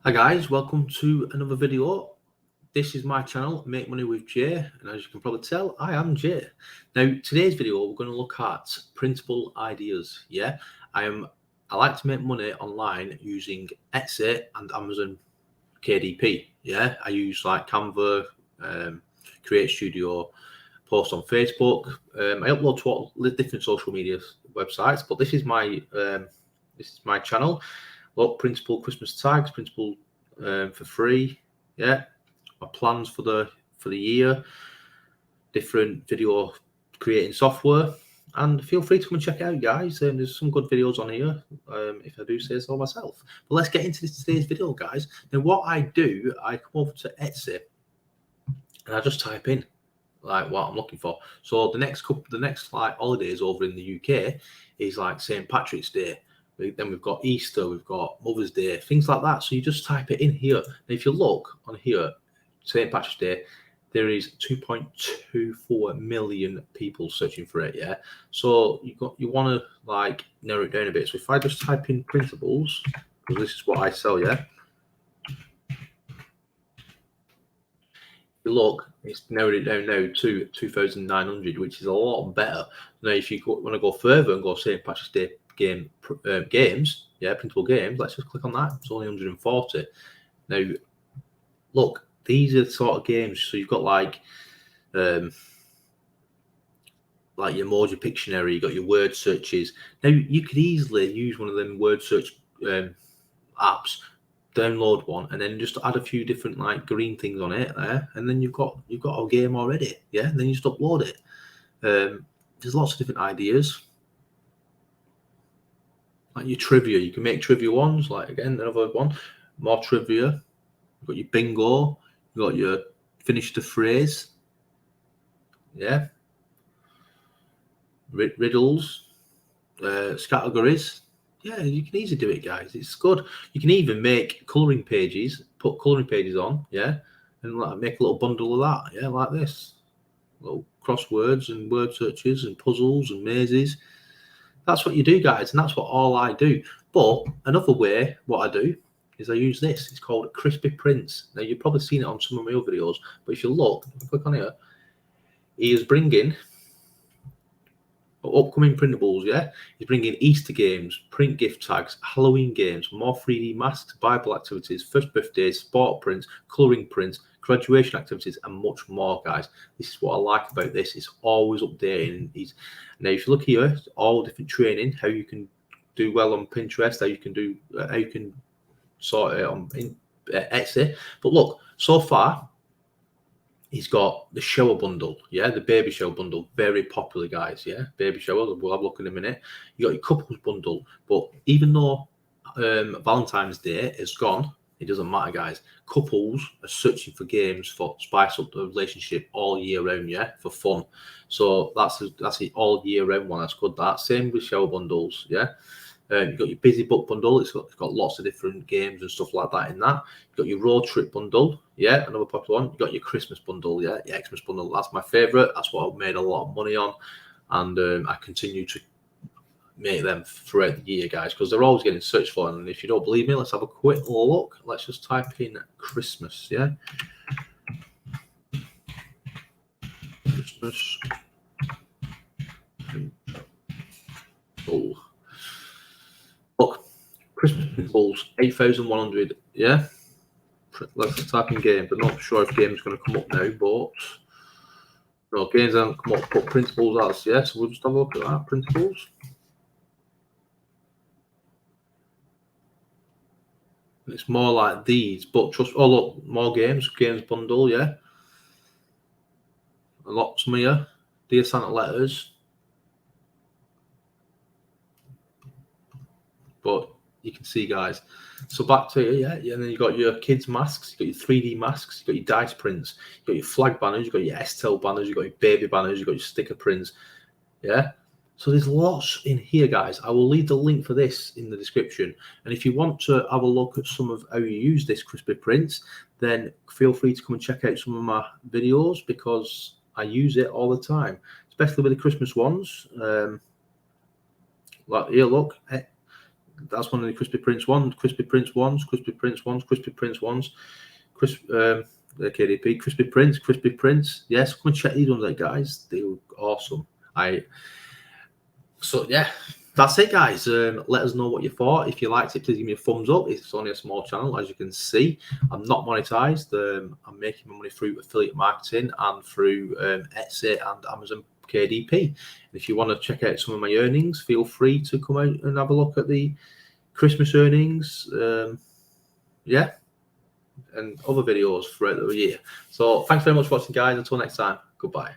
Hi guys, welcome to another video. This is my channel, Make Money with Jay, and as you can probably tell, I am Jay. Now, today's video, we're going to look at printable ideas. Yeah, I like to make money online using Etsy and Amazon KDP. Yeah, I use like Canva, Create Studio, post on Facebook. I upload to all different social media websites, but this is my channel. Look, printable Christmas tags, printable for free. Yeah, my plans for the year, different video creating software, and feel free to come and check it out, guys. There's some good videos on here, if I do say so myself. But let's get into today's video, guys. Now, what I do, I come over to Etsy and I just type in like what I'm looking for. So the next like holidays over in the UK is like St. Patrick's Day. Then we've got Easter, we've got Mother's Day, things like that. So you just type it in here. And if you look on here, St. Patrick's Day, there is 2.24 million people searching for it. Yeah. So you want to like narrow it down a bit. So if I just type in printables, because this is what I sell, yeah. Look, it's narrowed it down now to 2,900, which is a lot better. Now, if you want to go further and go St. Patrick's Day games, yeah, printable games, let's just click on that. It's only 140. Now, look, these are the sort of games. So you've got like your emoji Pictionary, you got your word searches. Now, you could easily use one of them word search apps, download one, and then just add a few different like green things on it there, and then you've got a game already. Yeah, and then you just upload it. There's lots of different ideas, like your trivia. You can make trivia ones, like again another one, more trivia. You've got your bingo, you've got your finish the phrase, yeah, riddles, categories. Yeah, you can easily do it, guys. It's good. You can even make colouring pages, put colouring pages on, yeah, and like make a little bundle of that, yeah, like this. Little crosswords and word searches and puzzles and mazes. That's what you do, guys, and that's what all I do. But another way, what I do is I use this. It's called Crispy Prints. Now, you've probably seen it on some of my other videos, but if you look, click on here, he is bringing upcoming printables, yeah. He's bringing Easter games, print gift tags, Halloween games, more 3D masks, Bible activities, first birthdays, sport prints, colouring prints, graduation activities, and much more, guys. This is what I like about this. It's always updating. Now, if you look here, it's all different training, how you can do well on Pinterest, how you can sort it on Etsy. But look, so far, he's got the shower bundle, yeah, the baby shower bundle, very popular, guys, yeah, baby shower, we'll have a look in a minute. You got your couples bundle, but even though Valentine's Day is gone, it doesn't matter, guys. Couples are searching for games for spice up the relationship all year round, yeah, for fun. So that's it all year round one. That's good. That same with shower bundles, yeah. You've got your busy book bundle. It's got lots of different games and stuff like that in that. You've got your road trip bundle. Yeah, another popular one. You've got your Christmas bundle. Yeah, your Xmas bundle. That's my favourite. That's what I've made a lot of money on. And I continue to make them throughout the year, guys, because they're always getting searched for. And if you don't believe me, let's have a quick look. Let's just type in Christmas. Yeah. Christmas. Oh. Look, Christmas printables, 8,100. Yeah. Let's type in games. I'm not sure if games going to come up now, but no, games haven't come up. But printables has, yeah. So we'll just have a look at that. Printables. It's more like these, but trust. Oh look, more games bundle, yeah. A lot, some here. Dear Santa letters. But you can see, guys. So back to it, yeah. And then you got your kids masks, you got your 3D masks, you got your dice prints, you got your flag banners, you got your Estel banners, you got your baby banners, you got your sticker prints, yeah. So there's lots in here, guys. I will leave the link for this in the description. And if you want to have a look at some of how you use this Crispy Prints, then feel free to come and check out some of my videos, because I use it all the time, especially with the Christmas ones. Like here, look, That's one of the Crispy Prince ones, Crispy Prince ones, Crispy Prince ones, Crispy Prince ones, the KDP, Crispy Prince. Yes, come and check these ones out, guys. They look awesome. So yeah, that's it, guys. Let us know what you thought. If you liked it, please give me a thumbs up. It's only a small channel, as you can see. I'm not monetized. I'm making my money through affiliate marketing and through Etsy and Amazon KDP. And if you want to check out some of my earnings, feel free to come out and have a look at the Christmas earnings. Yeah, and other videos throughout the year. So thanks very much for watching, guys. Until next time, goodbye.